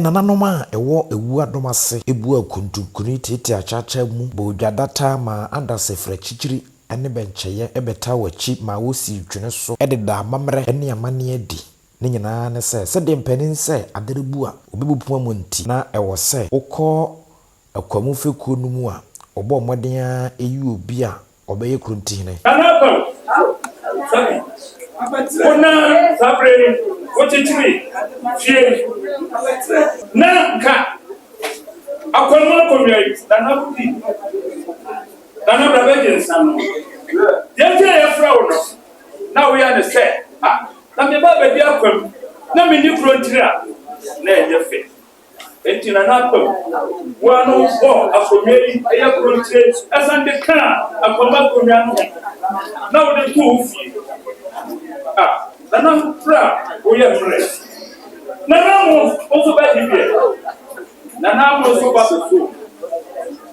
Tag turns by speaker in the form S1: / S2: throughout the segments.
S1: nananom a ɛwɔ ewu adom ase ebu akuntunkuni tete achacha mu bodwadata ma andase frachichiri ene bencheye ebeta wachi ma wosi dwene so ededa amamre ene amane adi ne nyina ne se de mpanin se aderebu a obebupu amonti na ɛwɔ se ukɔ akwamu feku no mu a ɔbɔ mmɔden a eyi obi a ɔbɛyɛ kruntihene
S2: Ona sabre wochichiri fie na ka akwalma komai dana budi dana brabe nsano yete ya frawo no na we ya ne se na me ba be di akwam na me ni frontira na eje entina na akwam wano bo akomai eya frontira asande ka akwama komai no na wo de tu fie Nana fra oye fre. Nana mo oso ba dibie. Nana mo so ba so.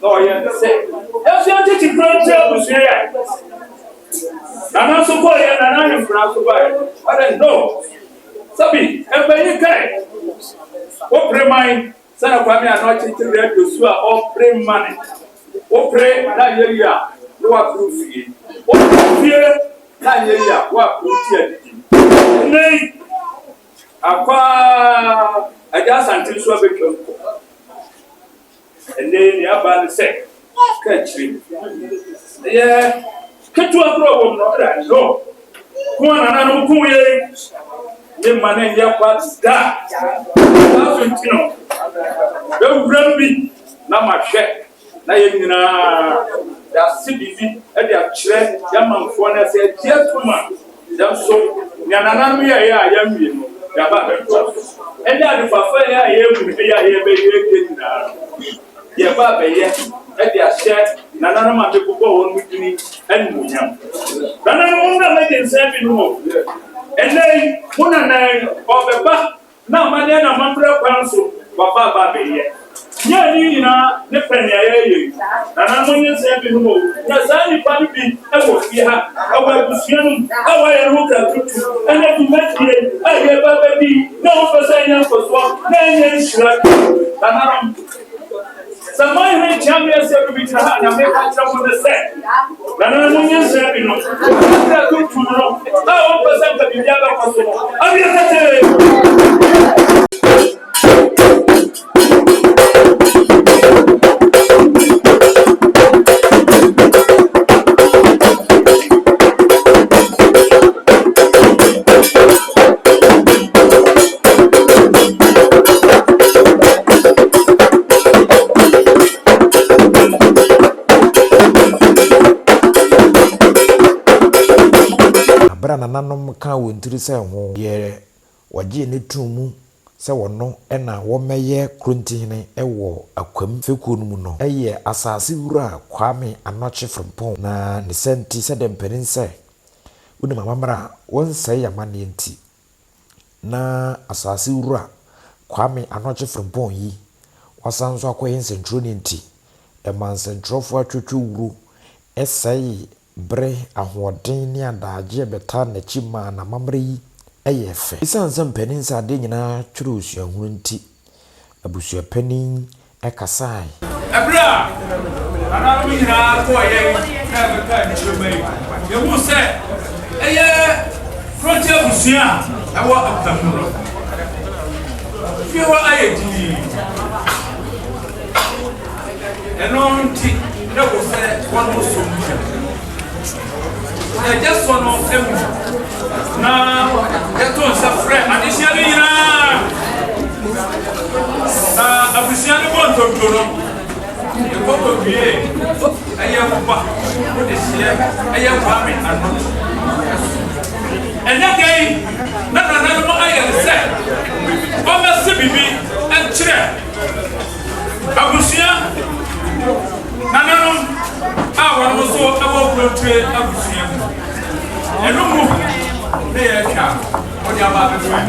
S2: No ye se. E se ati ti front o se ya. Nana so ko ye nana ni fra so ba. But no. Sabi, e be ni kai. O premai sana kwa mi ano ti radio so a o premani. O pre na ye ya. No wa proof. O fie Nigeria wa kutia nei akwa aja santi so abetwa ni aba ne se ka chiri ye ketu abro no da no ko na no ku ye ne mane ya kwa da so ntino be wrambi na mahwe na ye nyina da CBV e de akire ya manfo na se tie tuma da so nyananam ya mwie no ya ba be to e de adufafa ya mu ya be ye nyina ye ba be ye e de ahye nananam a be bobɔ won mutuni en munyam nananam na me de nse bi no enei muna na obeba na mane na mambra kwanso ba be ye ya ni na ne penya ye na monye se bi no na sani pa bi e wo fi ha awa busuanu awa ye ru ka tutu ene bi metie aye baba bi na o fa nya ko so na nye shira na samai he chamia se bi tra na me ka tra mo se na monye se bi no ka tutu no awa fa ka bi ya ba ko so abi ka te
S1: nananom ka wontiri se ho ye waje ne tumu se wono na wo meye kruntihene ewo akwam feku no mu no eye asase wura Kwame Anoche Frimpong na ne senti se dempenin se woni mamamra won sai yamane nti na asase wura Kwame Anoche Frimpong yi wasanso akoyen sentro ne nti e mansentro atwetwe wuru esai bre ahoden ni adaje beta na chima na mamre yi eyefe isanse mpanin sa de nyina twere osuahuru nti abusua panin ekasai
S2: abra ana mi nyina ko ye na beta ni chimai ye mu se eye frontier abusua awo akamuro fiwa ayedi eno nti na ko se wono so mu just one of them. Now, that was a friend. Additionally, Abushan want to do the photo be a young papa. This year, a young family. And that day, another I said, on the CBB and chair. Abushan, Nananum. I was so about to trade Abushan. And no more. They are what you are doing.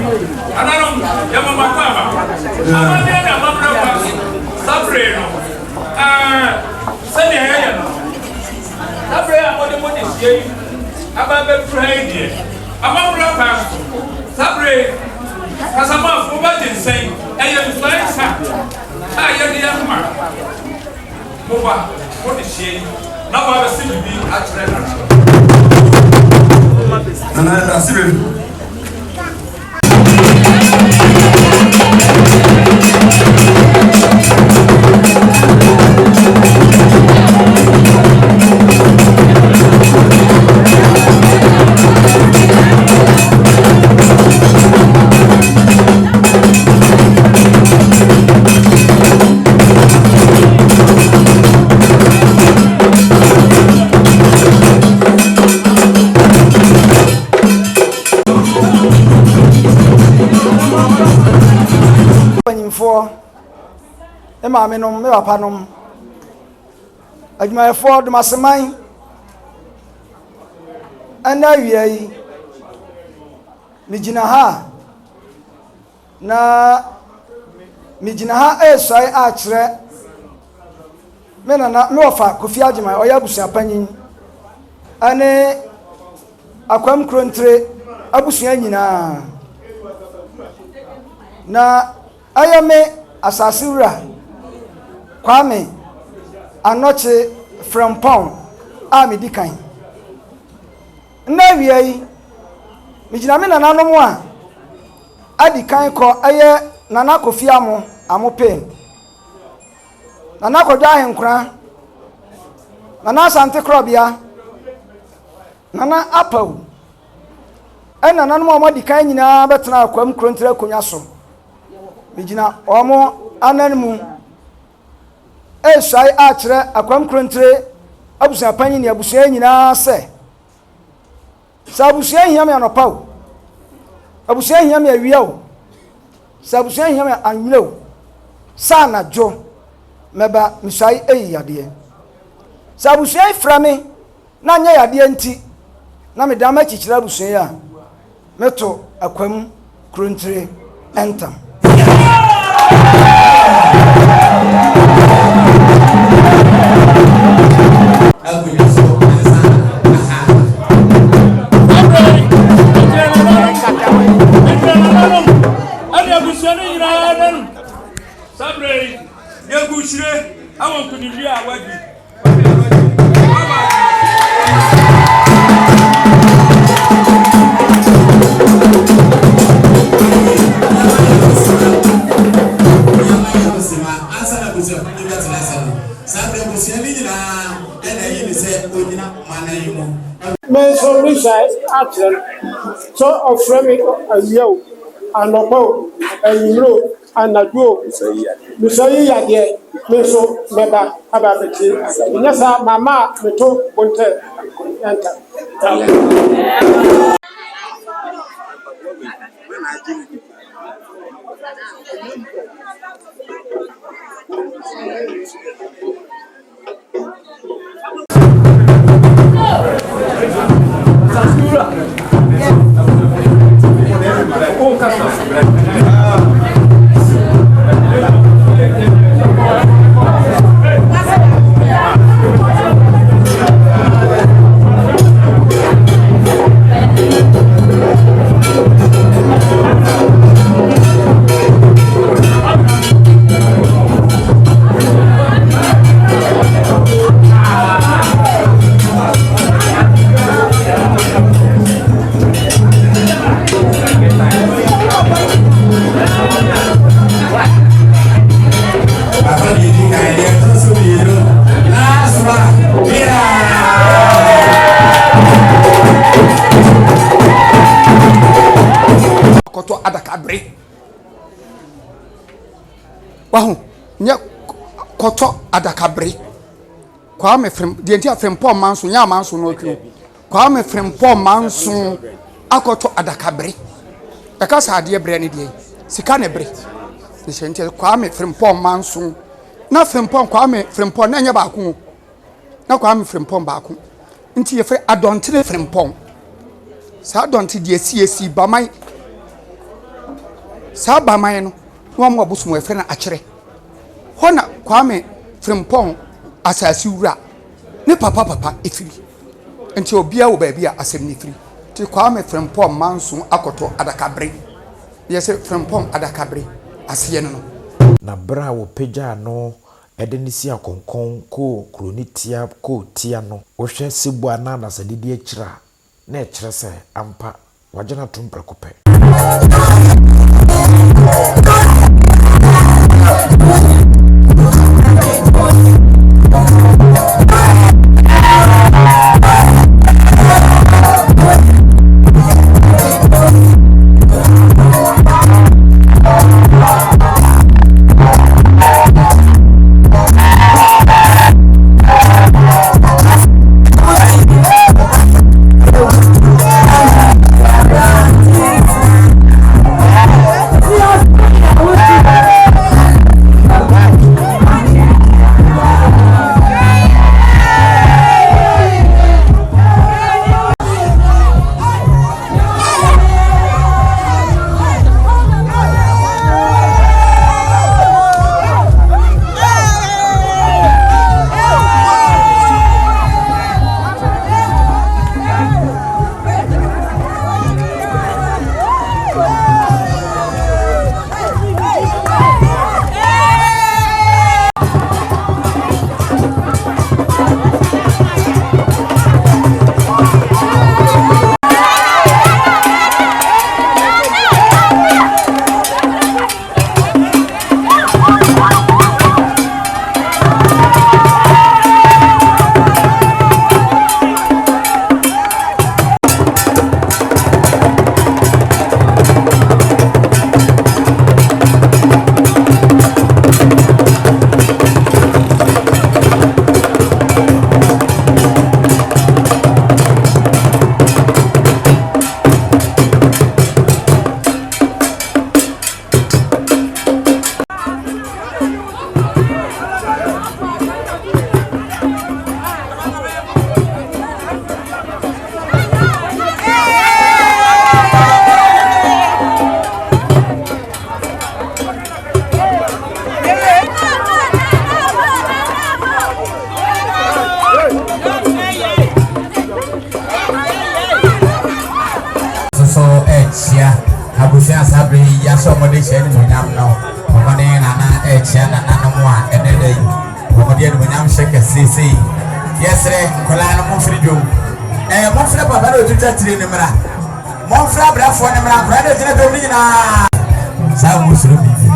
S2: And I don't Yamama. I'm a man, Sabrino. Send your Sabrina, what the money is getting. I'm a Friday. I'm a Sabrina. As a man for what is saying, ɛyɛ nfaefa a yɛde ama moba mode hyɛ na wɔabɛsɛ bibi akyerɛ nana asibɛ
S3: maame nom me papa nom adwumayɛfoɔ dumaseman ɛna awia yi megyina ha na megyina ha ɛsɔe akyerɛ me nana me wɔfa Kofi Agyeman ɔyɛ abusuapanyin ɛne Akwam Krontre abusua nyinaa na ɛyɛ me asase wura Kwame Anɔkye Frempɔn a medi kan na awia yi megyina me nananom a adi kan kɔ ɛyɛ Nana Kofi Amopen Nana Kodwo Ahenkora Nana Asante Krɔbea Nana Apaw ɛna nananom a wɔadi kan nyinaa bɛtena Akwam Krontre akonnwa so megyina wɔn ananmu ɛsɔe akyerɛ Akwam Krontre abusuapanyin ne abusua nyinaa sɛ sɛ abusua hia me anɔpa o abusua hia me awia o sɛ abusua hia me anwene o saa anadwo mɛba mesɔe ɛyi yadeɛ sɛ abusua fra me na nyɛ yadeɛ nti na meda makyikyerɛ abusua yi a meto Akwam Krontre ɛntam
S4: Menso research action so of framing a yo and no and you and a go Musai Yadia Menso Meba Ababati Nasa Mama Meto Bonte enter.
S5: Wahu nye koto adakabre Kwame Frempɔn Frempɔn manso nya manso no twu Kwame Frempɔn manso akoto adakabre ekasa ade bre ne de sika ne bre ne hyente Kwame Frempɔn manso na Frempɔn Kwame Frempɔn na nya baako na Kwame Frempɔn baako nti ye fre adontere Frempɔn sa adonte de asiesi baman sa baman no no mo abusumo efre na akyere hona Kwame Frempɔn asasi wura ne papa efiri enti obia wo ba bia asem ne firi ti Kwame Frempɔn manso akoto adakabre ye se Frempɔn adakabre aseɛ no.
S1: Na bra wo pagya no ɛde ne si akonkɔn ko kroni tia ko tia no wohwɛ sebu ana na sadidi akyira na ɛkyerɛ sɛ ampa wagena to mprɛko pɛ.
S6: Abusia Sabri yaso mode chen munyam no mode nana chen nana no mo a enede mode no munyam sheke sisi yesre kola no mo frido mo fra baba no tuta tire ne mra mo fra brafo ne mra kora de tire be nyina sa mo suru bibi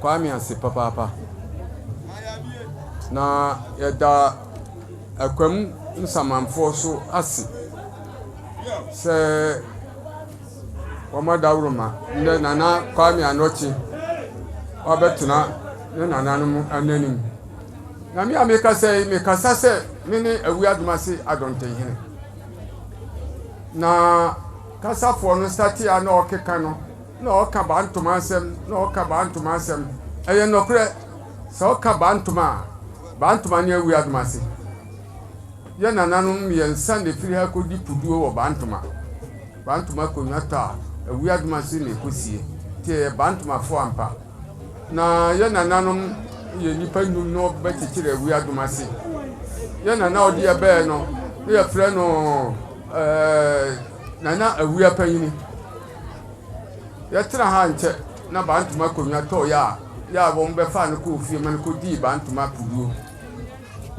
S7: Kwame ase papa na yɛda akwam nsamanfoɔ so ase sɛ wɔmadawroma ndɛ nana Kwame Anɔkye ɔbɛtena ne nananom ananim na me a mekasa sɛ me ne awi adomase adɔntɛhene na kasafoɔ no starte a na ɔkeka no na ɔka bantoma asɛm ɛyɛ nɔkorɛ sɛ ɔka bantoma ne awi adomase yɛ nananom yɛnsa ne firi ha kɔdi puduo wɔ bantoma konwa tɔ a awi adomase ne kɔsie nti ɛyɛ bantomafoɔ ampa na yɛ nananom yɛ nipa nnum na ɔbɛkyekyere awi adomase yɛ nana ɔde yɛbɛɛ no ne yɛfrɛ no nana awi apanyini yɛtena ha nkyɛ na bantoma konwa tɔ yɛ a wɔn bɛfa no kɔ ofie ma no kɔdii bantoma puduo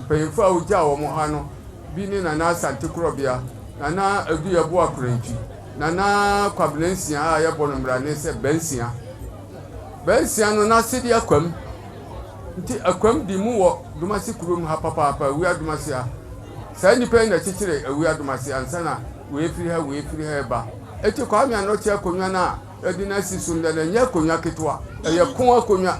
S7: mpanyinfo a wogya wɔn ha no bi ne nana asante korɔbea nana adu yɛbo akorantwi nana kwabenansia a yɛbɔ no mmara ne sɛ bansia bɛnsia no na sidi akwam nti akwam di mu wɔ Dumasi kurom ha papa awia Dumasi a saa nipa na kyekyere awia Dumasi ansana we firi ha ba eti Kwame Anɔkye akonwa na edi na sisu nda na nya akonwa ketwa ɛyɛ kon akonwa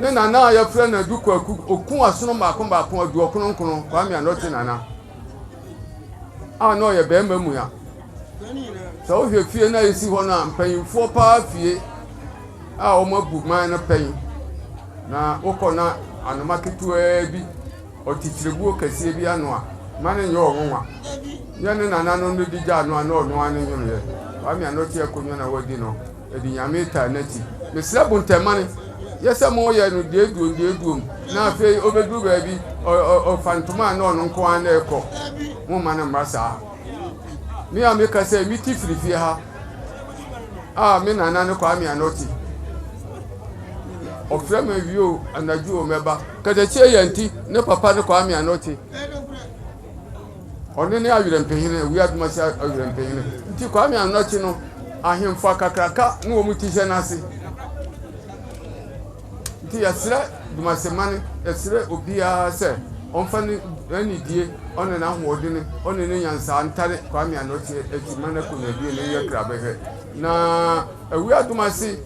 S7: ne nana ya fra na du kwaku okun asono baako adu okononkon Kwame Anɔkye nana a no ye bɛmba mu ya so wo hwɛ fie na yesi hɔ na mpanyimfo pa fie a o mabu man na pan na wokɔ na anoma ketewa bi ɔtikyiregu kɛseɛ bi ano a mane nyɛ ɔnwa nyɛ ne nana no no digya ano a na ɔno ane nyono yɛ Kwame Anɔkye akonwa na wadi no edi nyame ta nati mesra bontamane yɛsɛ mo yɛ no de eduom na afei obedu baabi ɔfantoma na ɔno nko an na ɛkɔ mo ma ne mmasa me a meka sɛ mi ti firifie ha a me nana ne Kwame Anɔkye ɔfrɛ me wio anadwo o mɛba kɛtɛkyɛ yɛ nti ne papa ne Kwame Anɔkye ɔne ne awerɛmpɛhene awia Dumasi awerɛmpɛhene nti Kwame Anɔkye no ahemfa kakraka ne wɔ mu ti hyɛ n'ase nti yɛsrɛ Dumasi mane yɛsrɛ obiara sɛ ɔmfa ne anidie ɔne n'ahoɔdene ɔne ne nyansa ntare Kwame Anɔkye akyi ma no kɔnadie ne yɛ krabɛhwɛ na awia Dumasi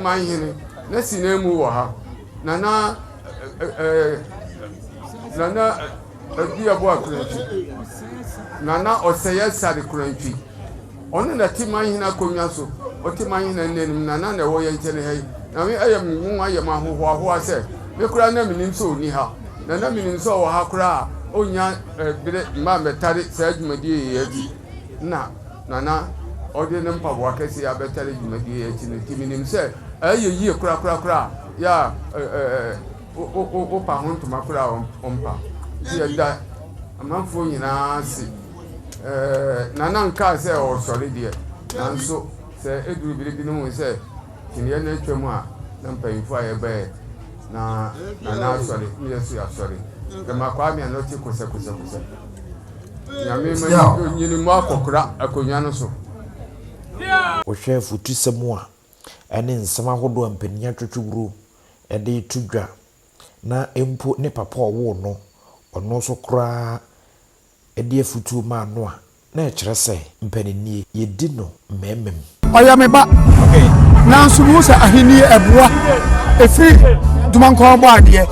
S7: manhene na si na mu wɔ ha nana bi abo akurantwi nana ɔsɛyɛ sare kurantwi ɔno na ti manhene akonwa so ɔti manhene nanim nana na ɛwɔ yɛ nkyɛn ha yi na me ayɛ mu ayɛ ma hohoahoa sɛ me kura na minim sɛ oni ha nana minim sɛ ɔwɔ ha kura onya bere ma metare sɛ adwumadie yɛ adi na nana ɔde ne mpaboa kɛse abɛtare adwumadie yɛ akyi no ti minim sɛ ayɛ yie kura ya o pa ho ntoma kura ompa yɛ da amanfo nyinaa si nana nka sɛ ɔsɔre deɛ nanso sɛ eduru biribi no mu sɛ kinye na atwa mu a na mpanyinfo a yɛbɛɛ na nana asɔre ne yɛ so asɔre kama Kwame Anɔkye kosɛ nyame ma nyini mu akɔkora akonwa no so
S1: wohwɛ futusɛm a ɛne nsɛm ahodoɔ mpanyinwa twetwewuro ɛde to dwa na empo ne papa ɔwo no ɔno so koraa ɛde afutu ma no a na ɛkyerɛ sɛ mpanyinie yɛdi no mmɛmɛm
S5: ɔyɛ me ba nanso mu sɛ ahenni ɛboa ɛfiri dumankɔn bɔ adeɛ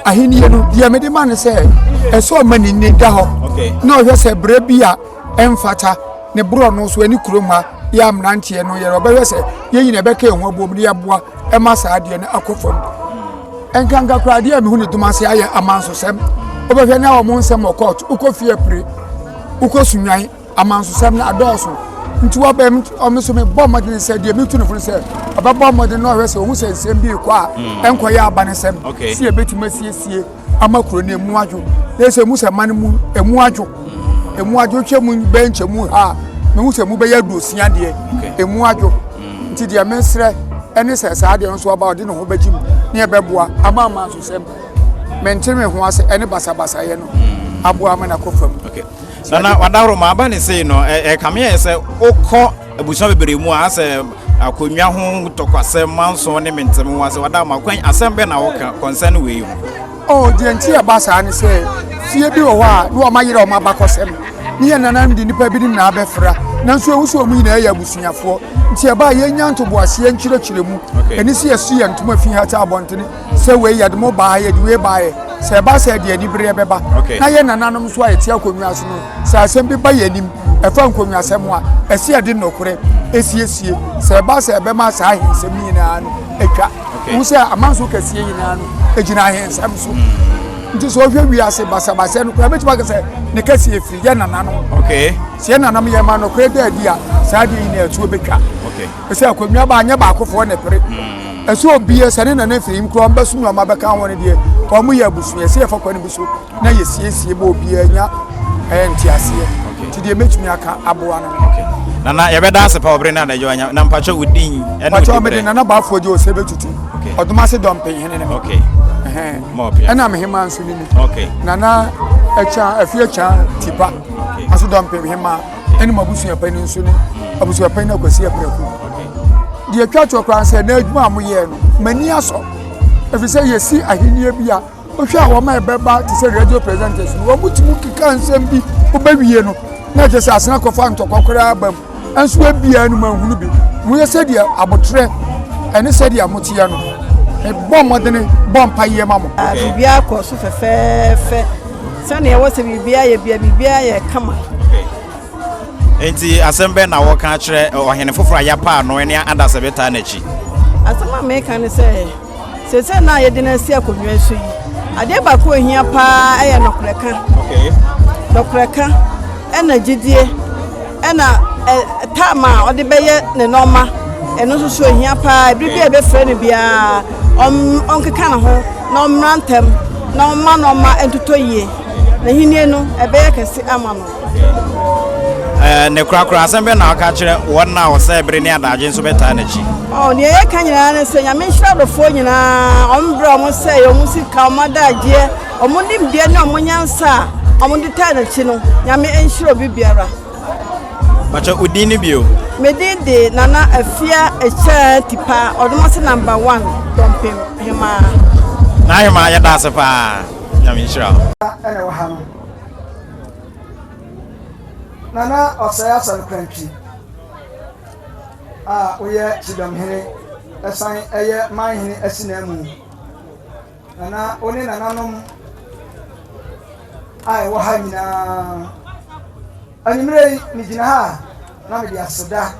S5: ahenni no deɛ mede ma ne sɛ ɛsɛ ɔma ne nni da hɔ na ɔhwɛ sɛ berɛ bi a ɛmfata ne borɔ no so ani kurom ha yɛ amranteɛ no yɛrɛ ɔbɛhwɛ sɛ yɛnyina ɛbɛka ɛho abom ne yɛboa ɛma saa adeɛ no akɔ fam ɛnkanka koraa adeɛ a mehu ne dom ase ayɛ amansosɛm wobɛhwɛ ne a wɔmo nsɛm wɔ court wokɔ fie pire wokɔ sunwan amansosɛm no adɔɔso nti wabɛm ɔmo so me bɔ mmɔden sɛ deɛ metu no fo sɛ ɔbɛbɔ mmɔden na ɔhwɛ sɛ ɔhu sɛ nsɛm bi kɔ a ɛnkɔyɛ aba ne sɛm si yɛbɛtumi asiesie ama kuro no emu adwo na ɛsɛ mu sɛ ma no mu emu adwo twɛ mu bɛnkyɛ mu ha mehu sɛ mu bɛyɛ aduosia deɛ emu adwo nti deɛ mesrɛ ɛne sɛ saa deɛ no so ɔba ɔde ne ho bɛgye mu ne yɛbɛboa ama amansosɛm mentene me ho ase ɛne basabasayɛ no aboa ama na kɔ fam
S8: Nana wadaro ma aba ne sei no kame yɛ sɛ wokɔ abusua bebree mu a sɛ akonwa ho tɔkwasɛm manso ne mentem ho asɛ wada ma kwan asɛm bɛ na woka concern we ho
S5: deɛ nti yɛ ba saa ne sɛ fie bi wɔ hɔ a ne ɔma yerɛ ɔma bakɔsɛm ne yɛ nanam de nipa bi na abɛfra nanso ewu so mu nyinaa yɛ abusuafoɔ nti ɛba yɛnya ntoboaseɛ nkyerɛkyerɛ mu ɛne sɛ yɛso yɛ ntoma fi ha ta abɔntene sɛ wei yɛde mo baa yɛde wei baa yɛ sɛ ɛba sɛ deɛ ani berɛ bɛba na yɛ nananom so a yɛte akonnwa so no sɛ asɛm bi ba yɛ anim ɛfa nkonnwa asɛm a ɛsi yɛde nnɔkorɛ ɛsiesie sɛ ɛba sɛ ɛbɛma saa ahensɛm nyinaa no atwa wo sɛ amanso kɛseɛ nyinaa no ɛgyina ahensɛm so nti sɛ ɔhwɛ wiase basabasɛ no kora bɛtumi aka sɛ ne kɛseɛ firi yɛ nananom sɛ yɛ nanam yɛ ma nɔkorɛ da adi a saa deɛ nyinaa atuo bɛtwa ɛsɛ akonnwa ba anyɛ baakofoɔ ne pere ɛsɛ obie sɛ ne nana firi m kora ɔmbɛso nnuama bɛka ho no deɛ ɔmo yɛ abusua ɛsɛ yɛfa kwane bi so na yɛsiesie ma obia nya ɛyɛ nteaseɛ nti deɛ mɛtumi aka aboa no
S8: Nana yɛbɛda ase pa obere na adagyo anya na mpakyɛ wodin ɛne
S5: mpakyɛ mede nana baafoɔ gye ɔsɛ bɛtutu ɔdom ase dɔmpɛhene ne ɛna mehema nso ne ni nana afie kya tipa aso dɔmpɛhema ɛne mabusuapani nso ne abusuapani no akwasi aprɛko deɛ twa to kran sɛ na adwuma mo yɛ no mani aso efi sɛ yɛsi ahenia bi a ohwɛ a wɔma ɛbɛba te sɛ radio presenters no wɔn mutimu keka nsɛm bi wobɛwie no na kyɛ sɛ asena kɔfa ntɔkwa koraa aba mu ɛnso abia no manhunu bi mo yɛ sɛdeɛ abotrɛ ɛne sɛdeɛ moteɛ no bɔ mmɔdene bɔ mpayɛ ma mo
S9: bibia kɔ so fɛfɛɛfɛ sɛnea ɛwɔ sɛ bibia yɛ bibia yɛ kama
S8: enti asɛm bɛ na wɔka kyerɛ ɔhene foforɔ a yɛpa no ne adasɛ bɛtaa n'akyi
S9: asɛm a meka ne sɛ sɛsɛ na yɛde no asi akonnwa so yi adeɛ baako ohia paa ɛyɛ nɔkorɛka ɛna gyidie ɛna taama a ɔde bɛyɛ ne nɔɔma ɛno nso so ohia paa biribi a ɛbɛfrɛ no biara ɔnkeka ne ho na ɔmmra ntɛm na ɔma nɔɔma ɛntotɔ yie na hinie no ɛbɛyɛ kɛse ama no
S8: ne kurakura asɛm bɛ na ɔka kyerɛ wɔn na ɔsɛ bere ne adagye nso bɛtaa n'akyi
S9: deɛ yɛka nyinaa ne sɛ nyame nhyira adɔfoɔ nyinaa ɔmbrɛ ɔmo sɛ ɔmo sika ɔmo adagyeɛ ɔmo nimdeɛ ne ɔmo nyansa a ɔmo de taa n'akyi no nyame nhyira obi biara
S8: Bacha udin ni bio
S9: medin de nana afia echa tipa ɔdɔm se number 1 dɔmpem hema
S8: na hema ya da se pa nyame nhyira
S3: ɛna wɔ ha no nana ɔsɛe asɔre kwantwi a woyɛ chidɔmhene ɛsan ɛyɛ manhene asi na mu nana one nananom a ɛwɔ ha nyinaa animre mi gyina ha na me de aseda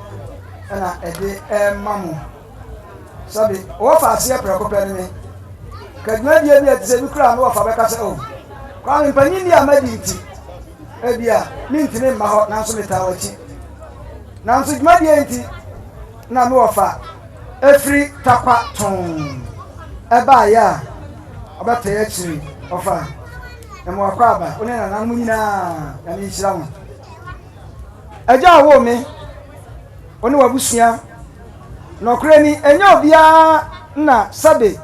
S3: ɛna ɛde ɛma mo sabe wo fa ase prɛkɔpɛ ne kaduma die bi ate sɛ bi kura no wo fa bɛka sɛ o kwa mpanyin ni amadi nti ebia minti ne mma hɔ nanso meta wachi nanso dwuma die nti na me wo fa efri takwa ton ɛba ya ɔbɛtɛ ya kyiri ɔfa na mo akwa aba one na nan mu nyinaa ya me nhyira mo Aja wo me oni wabusua na okre ni enya obia na sabe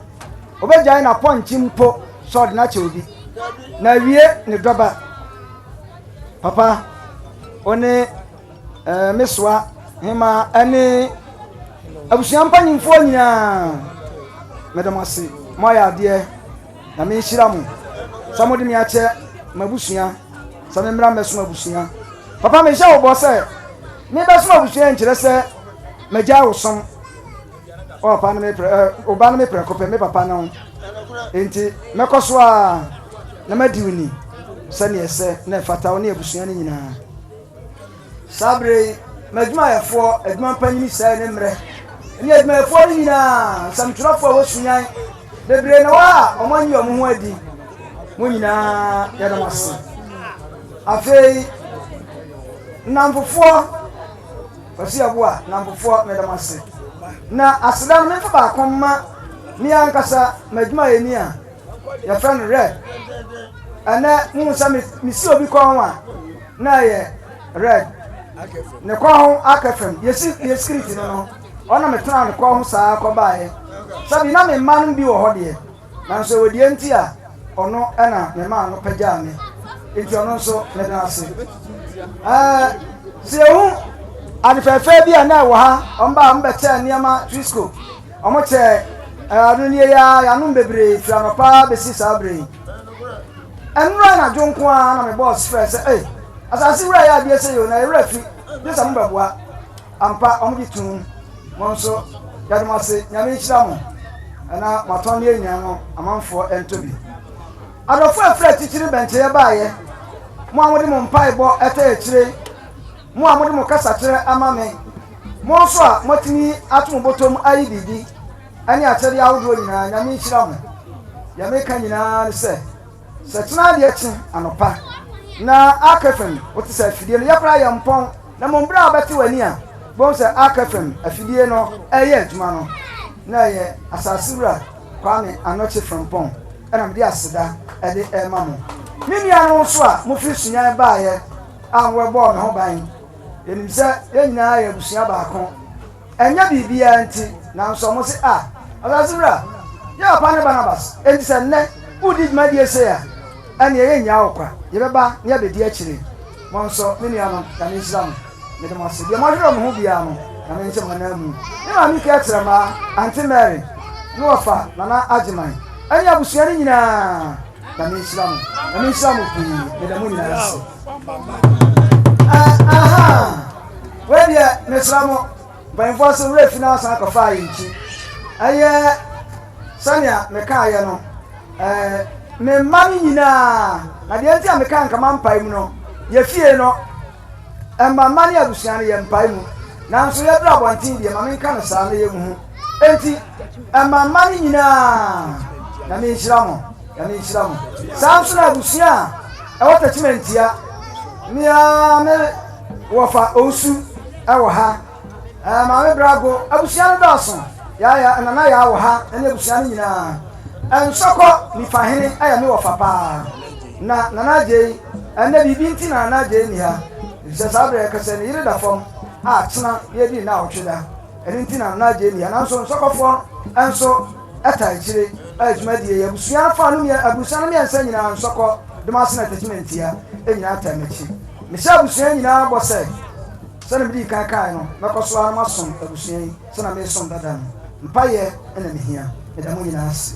S3: obegya na ponchi mpo so de na che obi na wie ne doba papa oni meswa hema ani abusua mpanyimfo nyina medamase moya de na me nhira mo samodi me ache mabusua samemra meso mabusua Papa me sha obo se me be so abusua nkyere se magya wosom o papa na me oba na me prekope me papa na enti mekoso a na madiwini se ne ese na fata woni abusua ni nyina sabre madwuma yefo adwuma panyini sai ne mre ni adwuma yefo ni nyina samturafo a wosunyan bebre na wa omanyi omo ho adi mo nyina ya da mase afei Namfufo fasi aboa namfufo medamase na asdan me fa ba komma mi ankasa madwuma yeni a ya friend red ana mu sa mi si obi kon wa na ye red ne ko ho akafem yesi security no ona me tran ne ko ho saa ko baaye sabi na me man bi wo ho de nanso wodi enti a ono na me man no pagya me enti ono so medamase sehu adifefe bia na wo ha omba mbete niama trisco omoche adunie ya no bebre fianopa besi sabre enra na jonko a na me boss fresh asasi wura ya bia se yo na refi bisa mbabua ampa omdi tun monso yadumase nyame nhyira mo na maton ne nya no amanfo entobi adofo afre tichiri benche ya baaye mo amode mo mpai bo eta echire mo amode mo kasa kire amame mo so a motini atom botom ayi bibi ani atere awdo nyina nyame nhyira mo ya meka nyina ne se tena de echi anopa na akafem wote se afidie no yakra ya mpon na mo mbra abati wani a bon se akafem afidie no eye adwuma no na ye asasura kwame anoche from pon ana mde aseda ede ema mo mini anu so a mo fi sunyan baaye anwe bo me ho ban enim se yenyina ya busia baako enya bibia nti na nso mo se asasura ya pa ne Barnabas enti se ne udi ma die se ya ani yenya okwa yebeba ne abedi akire mo nso mini anu ka ni islam me de mo se de mo hwero mo ho bia no na me nche mana mu ni ma mi ka kyerɛ ma Auntie Mary no wafa nana agyeman ani abusua ni nyina na me nhyira mo pii me da mo nyina ase aha we dia me nhyira mo banfo so re finance akɔfa ayi nchi ayɛ sania me ka ayɛ no me mami nyina na de ntia me ka nka mampai mu no ye fie no mama ne abusua ne ye mpai mu nanso ye bra bontin de mama nka no saa ne ye mu enti mama ne nyina na me nhyira mo samso na abusua wata chimentia mia me wofa osu ewo ha ma me brago abusua no daso ya nana ya wo ha ene abusua ne nyina ensoko ni fahene aya me wofa pa na nana je ene bibi nti na nana je ni ha se sabre ka se ni ire da fom a tena ye di na otweda ene nti na nana je ni ha nanso nsokofo enso eta chire ajuma die ya abusua fa no ya abusua no ya nsa nyina nsoko de ma sena attachment ya enyina atamachi me sha abusua nyina bo se sana bi kan kan no makoso ara masom abusua yi sana me som dada no mpaye ena me hia me da mo nyina ase